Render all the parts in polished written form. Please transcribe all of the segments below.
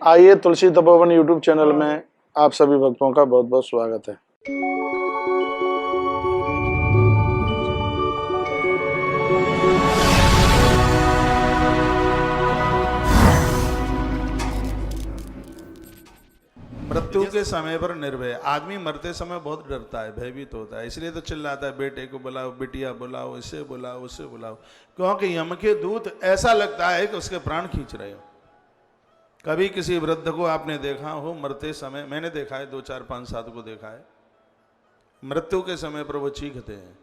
आइए तुलसी Tapovan YouTube channel में आप सभी भक्तों का बहुत बहुत स्वागत है। मृत्यु के समय पर निर्भय। आदमी मरते समय बहुत डरता है, भयभीत होता है, इसलिए तो चिल्लाता है, बेटे को बुलाओ, बिटिया बुलाओ, इसे बुलाओ, उसे बुलाओ, क्योंकि यम के दूत ऐसा लगता है कि उसके प्राण खींच रहे हो। कभी किसी वृद्ध को आपने देखा हो मरते समय? मैंने देखा है, 2 4 5 7 को देखा है, मृत्यु के समय पर वो चीखते हैं।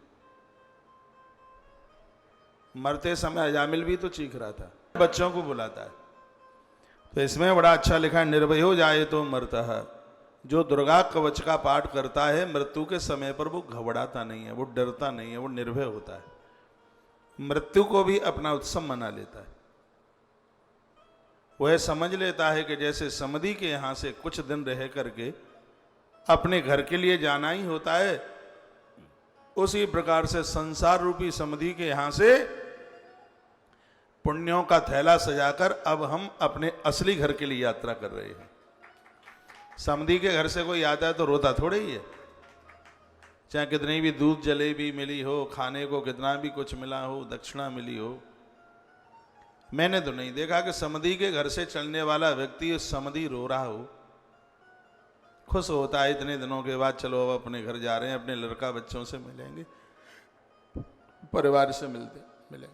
मरते समय अजामिल भी तो चीख रहा था। बच्चों को बुलाता है, तो इसमें बड़ा अच्छा लिखा है, निर्भय हो जाए तो मरता है। जो दुर्गा कवच का पाठ करता है मृत्यु के समय पर वो घबराता नहीं है, वो डरता नहीं है, वो निर्भय होता है। मृत्यु को भी अपना उत्सव मना लेता है। वह समझ लेता है कि जैसे समधी के यहां से कुछ दिन रह करके अपने घर के लिए जाना ही होता है, उसी प्रकार से संसार रूपी समधी के यहां से पुण्यों का थैला सजाकर अब हम अपने असली घर के लिए यात्रा कर रहे हैं। समधी के घर से कोई आता है तो रोता थोड़े ही है, चाहे कितनी भी दूध जलेबी मिली हो, खाने को कितना भी कुछ मिला हो, दक्षिणा मिली हो। मैंने तो नहीं देखा कि समधी के घर से चलने वाला व्यक्ति समधी रो रहा हो। खुश होता है इतने दिनों के बाद, चलो अब अपने घर जा रहे हैं, अपने लड़का बच्चों से मिलेंगे, परिवार से मिलेंगे।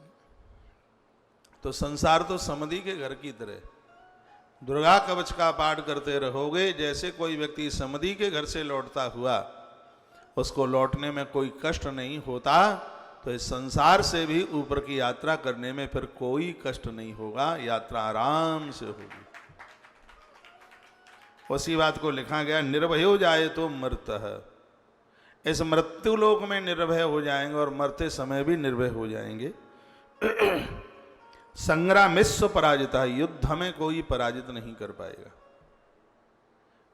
तो संसार तो समधी के घर की तरह। दुर्गा कवच का पाठ करते रहोगे, जैसे कोई व्यक्ति समधी के घर से लौटता हुआ उसको लौटने में कोई कष्ट नहीं होता, तो इस संसार से भी ऊपर की यात्रा करने में फिर कोई कष्ट नहीं होगा, यात्रा आराम से होगी। उसी बात को लिखा गया, निर्भय हो जाए तो मरतः। इस मृत्यु लोक में निर्भय हो जाएंगे और मरते समय भी निर्भय हो जाएंगे। संग्रामिस्व पराजिता, युद्ध में कोई पराजित नहीं कर पाएगा।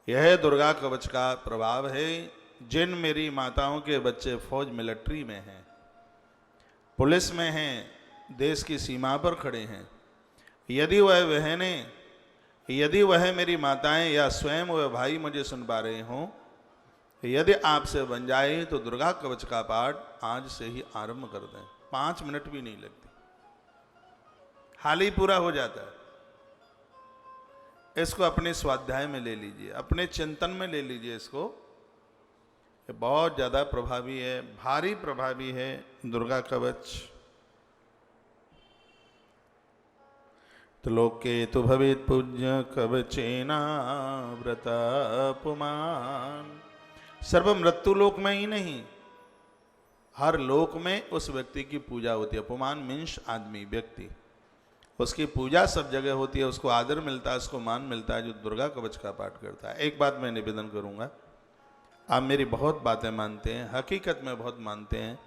यह दुर्गा कवच का प्रभाव है। जिन मेरी माताओं के बच्चे फौज मिलिट्री में हैं, पुलिस में हैं, देश की सीमा पर खड़े हैं, यदि वह बहनें, यदि वह मेरी माताएं या स्वयं वह भाई मुझे सुन पा रहे हों, यदि आपसे बन जाए तो दुर्गा कवच का पाठ आज से ही आरंभ कर दें। 5 मिनट भी नहीं लगती, हाल ही पूरा हो जाता है। इसको अपने स्वाध्याय में ले लीजिए, अपने चिंतन में ले लीजिए इसको। ये बहुत ज़्यादा प्रभावी है, भारी प्रभावी है दुर्गा कवच। तो लोके तो भवेत् पूज्य कवचेना व्रत पुमान। सर्व मृत्यु लोक में ही नहीं, हर लोक में उस व्यक्ति की पूजा होती है। पुमान मीन्स आदमी, व्यक्ति, उसकी पूजा सब जगह होती है, उसको आदर मिलता है, उसको मान मिलता है जो दुर्गा कवच का पाठ करता है। एक बात मैं निवेदन करूंगा, आप मेरी बहुत बातें मानते हैं, हकीकत में बहुत मानते हैं,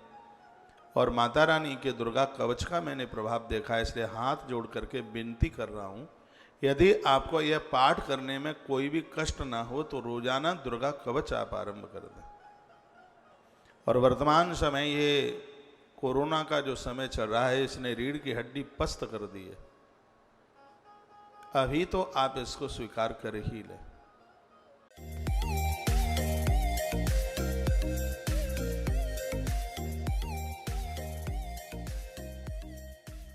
और माता रानी के दुर्गा कवच का मैंने प्रभाव देखा है, इसलिए हाथ जोड़ करके विनती कर रहा हूँ, यदि आपको यह पाठ करने में कोई भी कष्ट ना हो तो रोजाना दुर्गा कवच आप आरंभ कर दें। और वर्तमान समय ये कोरोना का जो समय चल रहा है, इसने रीढ़ की हड्डी पस्त कर दी है। अभी तो आप इसको स्वीकार कर ही लें।